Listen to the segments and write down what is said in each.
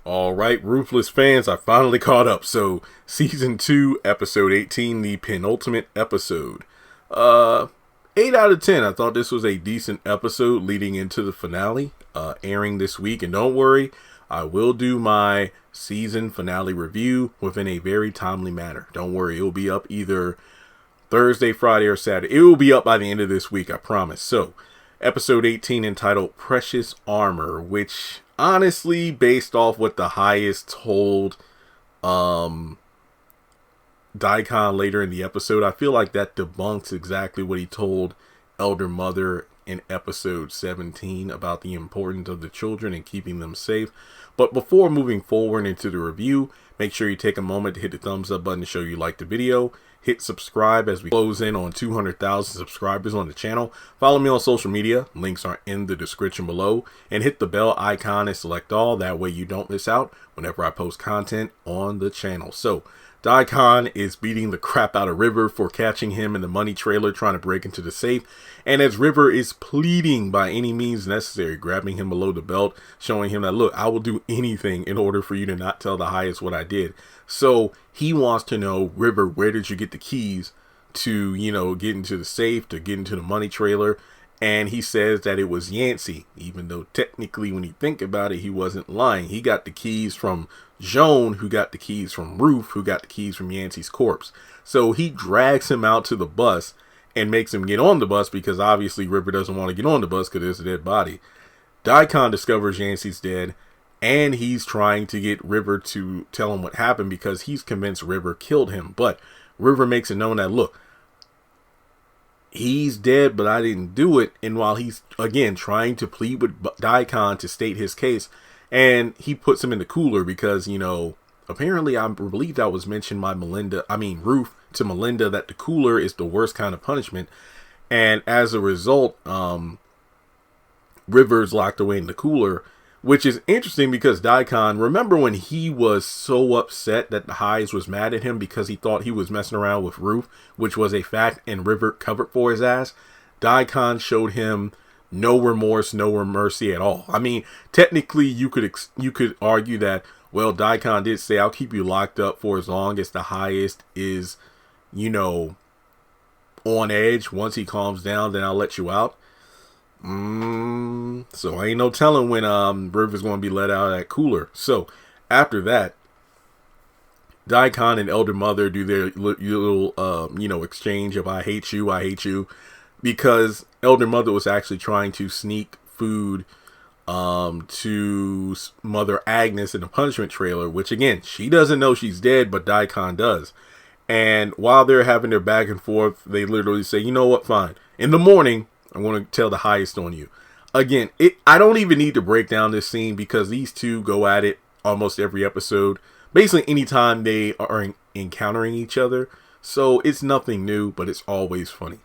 All right, Ruthless fans, I finally caught up. So, Season 2, Episode 18, the penultimate episode. 8 out of 10. I thought this was a decent episode leading into the finale, airing this week. And don't worry, I will do my season finale review within a very timely manner. Don't worry, it will be up either Thursday, Friday, or Saturday. It will be up by the end of this week, I promise. So, Episode 18 entitled Precious Armor, which honestly, based off what the highest told Daikon later in the episode, I feel like that debunks exactly what he told Elder Mother in episode 17 about the importance of the children and keeping them safe. But before moving forward into the review, make sure you take a moment to hit the thumbs up button to show you like the video. Hit subscribe as we close in on 200,000 subscribers on the channel. Follow me on social media. Links are in the description below. And hit the bell icon and select all. That way you don't miss out whenever I post content on the channel. So, Daikon is beating the crap out of River for catching him in the money trailer trying to break into the safe. And as River is pleading by any means necessary, grabbing him below the belt, showing him that, look, I will do anything in order for you to not tell the highest what I did. So he wants to know, River, where did you get the keys to, get into the safe, to get into the money trailer? And he says that it was Yancey, even though technically when you think about it, he wasn't lying. He got the keys from Joan, who got the keys from Ruth, who got the keys from Yancey's corpse. So he drags him out to the bus and makes him get on the bus because obviously River doesn't want to get on the bus because there's a dead body. Daikon discovers Yancey's dead, and he's trying to get River to tell him what happened because he's convinced River killed him. But River makes it known that, look, he's dead, but I didn't do it. And while he's, again, trying to plead with Daikon to state his case, and he puts him in the cooler because, apparently I believe that was mentioned by Ruth to Melinda, that the cooler is the worst kind of punishment. And as a result, River's locked away in the cooler, which is interesting because Daikon, remember when he was so upset that the Highs was mad at him because he thought he was messing around with Ruth, which was a fact, and River covered for his ass? Daikon showed him no remorse, no mercy at all. I mean, technically you could argue that, well, Daikon did say, I'll keep you locked up for as long as the highest is, on edge. Once he calms down, then I'll let you out. So ain't no telling when River's going to be let out of that cooler. So after that, Daikon and Elder Mother do their little exchange of I hate you, because Elder Mother was actually trying to sneak food to Mother Agnes in the punishment trailer, which again, she doesn't know she's dead, but Daikon does. And while they're having their back and forth, they literally say, you know what, fine. In the morning, I'm going to tell the highest on you. Again, I don't even need to break down this scene because these two go at it almost every episode. Basically, anytime they are encountering each other. So it's nothing new, but it's always funny.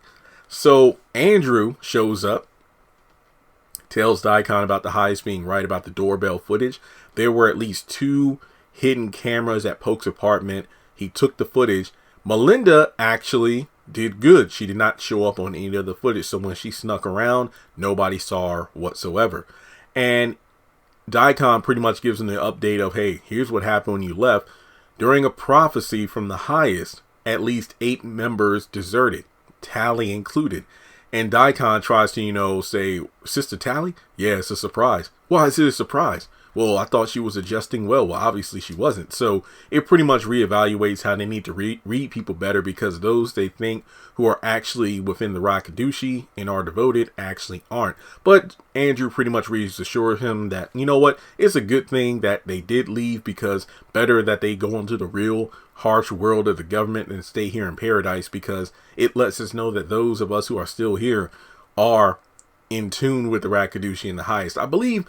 So Andrew shows up, tells Daikon about the highest being right about the doorbell footage. There were at least 2 hidden cameras at Polk's apartment. He took the footage. Melinda actually did good. She did not show up on any of the footage. So when she snuck around, nobody saw her whatsoever. And Daikon pretty much gives them the update of, hey, here's what happened when you left. During a prophecy from the highest, at least 8 members deserted, Tally included. And Daikon tries to, say, Sister Tally? Yeah, it's a surprise. Why is it a surprise? Well, I thought she was adjusting well. Well, obviously she wasn't. So it pretty much reevaluates how they need to read people better, because those they think who are actually within the Rakadushi and are devoted actually aren't. But Andrew pretty much reassures him that, you know what, it's a good thing that they did leave, because better that they go into the real harsh world of the government than stay here in paradise, because it lets us know that those of us who are still here are in tune with the Rakadushi and the highest. I believe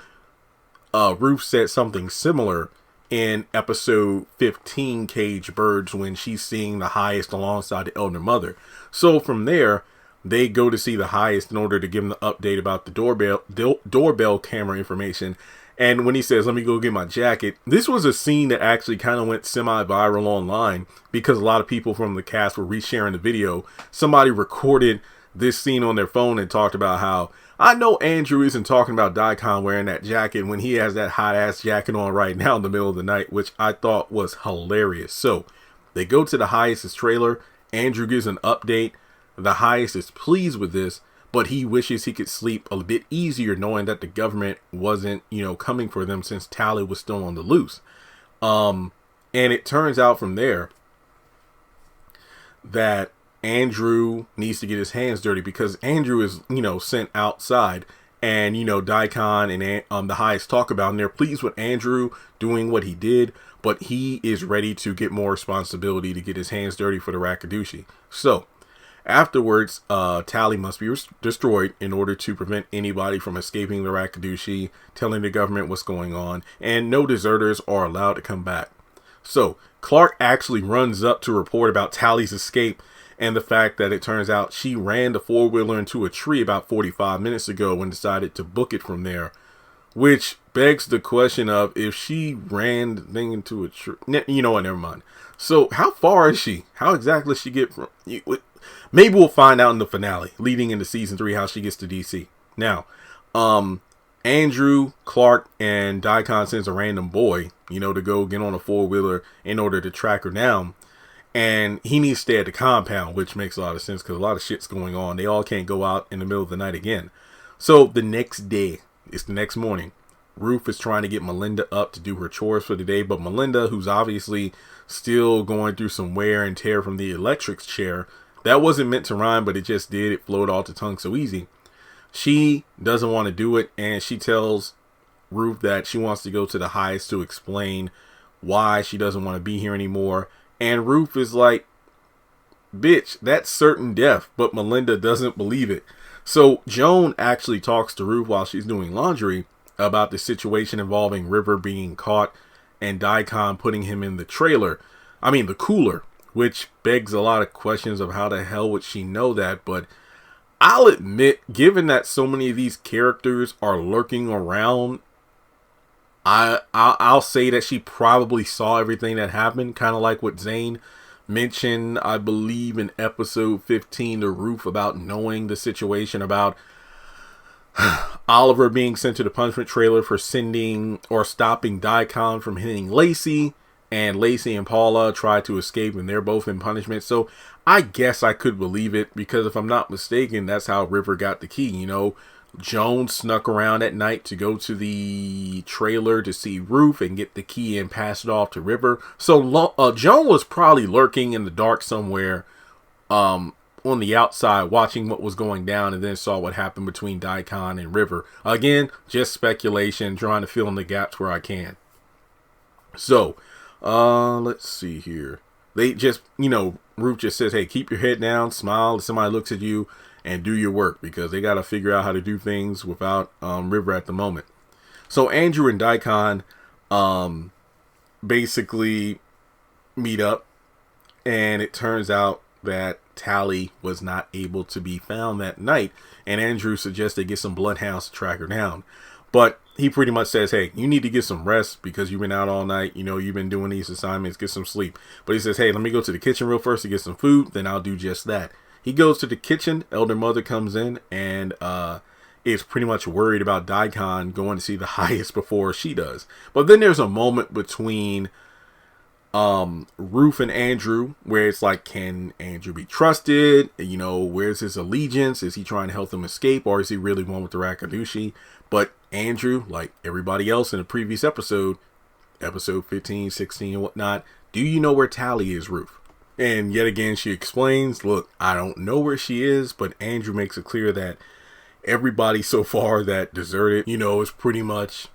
Ruth said something similar in episode 15, Cage Birds, when she's seeing the highest alongside the Elder Mother. So from there, they go to see the highest in order to give him the update about the doorbell camera information. And when he says, let me go get my jacket, this was a scene that actually kind of went semi-viral online because a lot of people from the cast were resharing the video. Somebody recorded this scene on their phone and talked about how, I know Andrew isn't talking about Daikon wearing that jacket when he has that hot ass jacket on right now in the middle of the night, which I thought was hilarious. So they go to the Highest's trailer. Andrew gives an update. The Highest is pleased with this, but he wishes he could sleep a bit easier knowing that the government wasn't, coming for them since Tally was still on the loose. And it turns out from there that Andrew needs to get his hands dirty because Andrew is, sent outside, and, Daikon and the Highest talk about, and they're pleased with Andrew doing what he did, but he is ready to get more responsibility to get his hands dirty for the Rakadushi. So afterwards, Tally must be destroyed in order to prevent anybody from escaping the Rakadushi, telling the government what's going on, and no deserters are allowed to come back. So Clark actually runs up to report about Tally's escape and the fact that it turns out she ran the four-wheeler into a tree about 45 minutes ago and decided to book it from there, which begs the question of, if she ran the thing into a tree, you know what, never mind. So how far is she? How exactly does she get from, maybe we'll find out in the finale leading into season 3 how she gets to DC. Now, Andrew, Clark, and Daikon sends a random boy, to go get on a four-wheeler in order to track her down. And he needs to stay at the compound, which makes a lot of sense because a lot of shit's going on. They all can't go out in the middle of the night again. So the next day, it's the next morning, Ruth is trying to get Melinda up to do her chores for the day. But Melinda, who's obviously still going through some wear and tear from the electric chair, that wasn't meant to rhyme, but it just did. It flowed off the tongue so easy. She doesn't want to do it, and she tells Ruth that she wants to go to the Highest to explain why she doesn't want to be here anymore. And Ruth is like, bitch, that's certain death, but Melinda doesn't believe it. So Joan actually talks to Ruth while she's doing laundry about the situation involving River being caught and Daikon putting him in the cooler, which begs a lot of questions of how the hell would she know that. But I'll admit, given that so many of these characters are lurking around, I'll say that she probably saw everything that happened, kind of like what Zane mentioned, I believe, in episode 15 to Ruth about knowing the situation about Oliver being sent to the punishment trailer for sending or stopping Daikon from hitting Lacey, and Lacey and Paula try to escape and they're both in punishment. So I guess I could believe it because if I'm not mistaken, that's how River got the key. Joan snuck around at night to go to the trailer to see Ruth and get the key and pass it off to River. So Joan was probably lurking in the dark somewhere on the outside watching what was going down, and then saw what happened between Daikon and River. Again, just speculation, trying to fill in the gaps where I can. So let's see here. They just, Ruth just says, hey, keep your head down, smile if somebody looks at you, and do your work, because they got to figure out how to do things without River at the moment. So Andrew and Daikon basically meet up, and it turns out that Tally was not able to be found that night, and Andrew suggests they get some bloodhounds to track her down. But he pretty much says, hey, you need to get some rest because you've been out all night. You've been doing these assignments, get some sleep. But he says, hey, let me go to the kitchen real first to get some food, then I'll do just that. He goes to the kitchen. Elder Mother comes in and is pretty much worried about Daikon going to see the Highest before she does. But then there's a moment between Ruth and Andrew where it's like, can Andrew be trusted? Where's his allegiance? Is he trying to help them escape, or is he really one with the Rakadushi? But Andrew, like everybody else in the previous episode 15, 16 and whatnot, do you know where Tally is, Ruth? And yet again, she explains, look, I don't know where she is, but Andrew makes it clear that everybody so far that deserted, is pretty much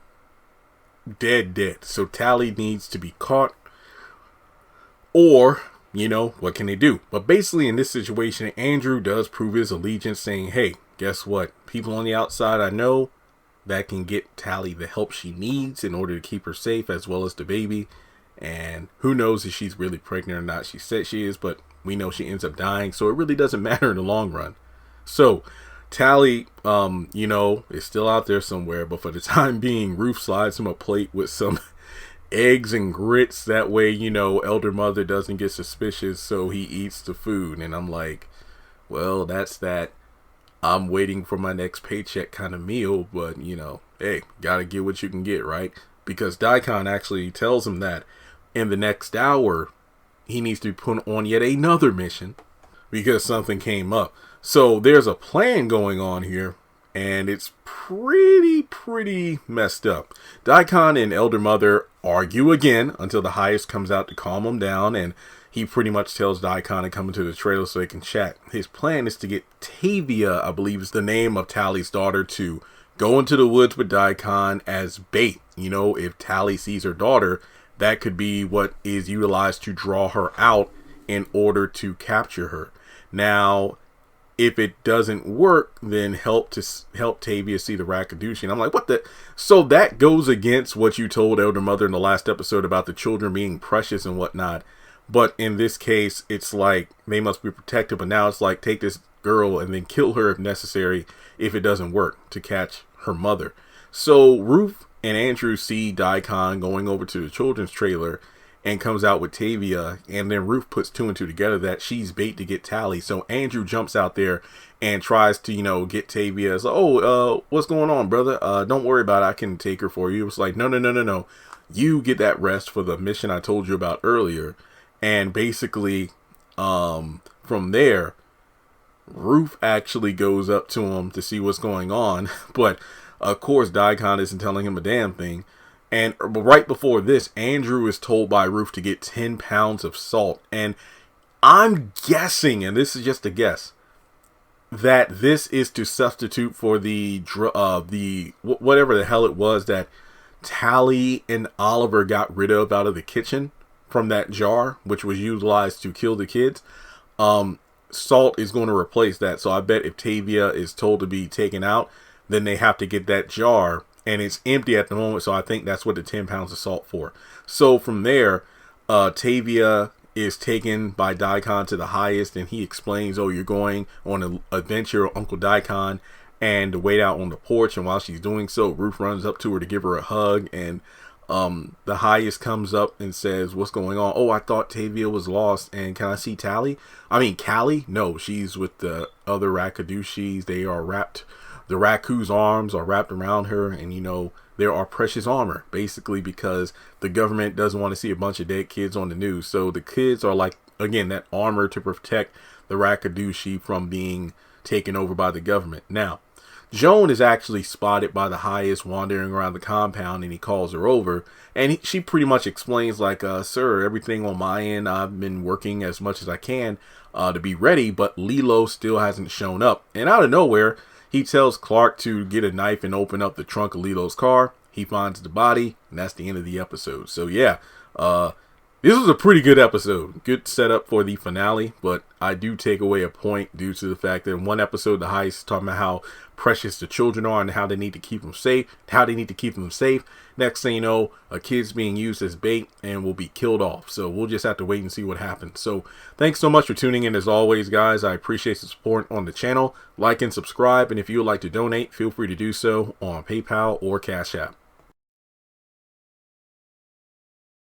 dead. So Tally needs to be caught, or, what can they do? But basically in this situation, Andrew does prove his allegiance, saying, hey, guess what? People on the outside I know that can get Tally the help she needs in order to keep her safe, as well as the baby. And who knows if she's really pregnant or not. She said she is, but we know she ends up dying, so it really doesn't matter in the long run. So Tally, is still out there somewhere, but for the time being, Ruth slides him a plate with some eggs and grits. That way, Elder Mother doesn't get suspicious, so he eats the food. And I'm like, well, that's that. I'm waiting for my next paycheck kind of meal, but you know, hey, gotta get what you can get, right? Because Daikon actually tells him that in the next hour, he needs to be put on yet another mission because something came up. So there's a plan going on here, and it's pretty messed up. Daikon and Elder Mother argue again until the highest comes out to calm them down, and he pretty much tells Daikon to come into the trailer so they can chat. His plan is to get Tavia, I believe is the name of Tally's daughter, to go into the woods with Daikon as bait. You know, if Tally sees her daughter, that could be what is utilized to draw her out in order to capture her. Now, if it doesn't work, then help Tavia see the Rakadushi. And I'm like, what the? So that goes against what you told Elder Mother in the last episode about the children being precious and whatnot. But in this case, it's like they must be protected. But now it's like, take this girl and then kill her if necessary, if it doesn't work, to catch her mother. So Ruth and Andrew see Daikon going over to the children's trailer and comes out with Tavia. And then Ruth puts two and two together that she's bait to get Tally. So Andrew jumps out there and tries to, you know, get Tavia. It's like, oh, what's going on, brother? Don't worry about it. I can take her for you. It's like, no. You get that rest for the mission I told you about earlier. And basically, from there, Ruth actually goes up to him to see what's going on. But, of course, Daikon isn't telling him a damn thing. And right before this, Andrew is told by Ruth to get 10 pounds of salt. And I'm guessing, and this is just a guess, that this is to substitute for the whatever the hell it was that Tally and Oliver got rid of out of the kitchen from that jar, which was utilized to kill the kids. Salt is going to replace that. So I bet if Tavia is told to be taken out, then they have to get that jar, and it's empty at the moment. So I think that's what the 10 pounds of salt for. So from there, Tavia is taken by Daikon to the highest, and he explains, oh, you're going on an adventure with Uncle Daikon, and to wait out on the porch. And while she's doing so, Ruth runs up to her to give her a hug, and the highest comes up and says, what's going on? Oh, I thought Tavia was lost, and can I see Callie? No, she's with the other Rakadushis. They are wrapped, the Raku's arms are wrapped around her, and you know, there are precious armor, basically because the government doesn't want to see a bunch of dead kids on the news. So the kids are like, again, that armor to protect the Rakadushi from being taken over by the government. Now, Joan is actually spotted by the highest wandering around the compound, and he calls her over, and she pretty much explains like, sir, everything on my end, I've been working as much as I can to be ready, but Lilo still hasn't shown up. And out of nowhere, he tells Clark to get a knife and open up the trunk of Lilo's car. He finds the body, and that's the end of the episode. So yeah, this was a pretty good episode. Good setup for the finale, but I do take away a point due to the fact that in one episode, the highest is talking about how precious the children are and how they need to keep them safe. Next thing you know, a kid's being used as bait and will be killed off. So we'll just have to wait and see what happens. So thanks so much for tuning in as always, guys. I appreciate the support on the channel. Like and subscribe. And if you would like to donate, feel free to do so on PayPal or Cash App.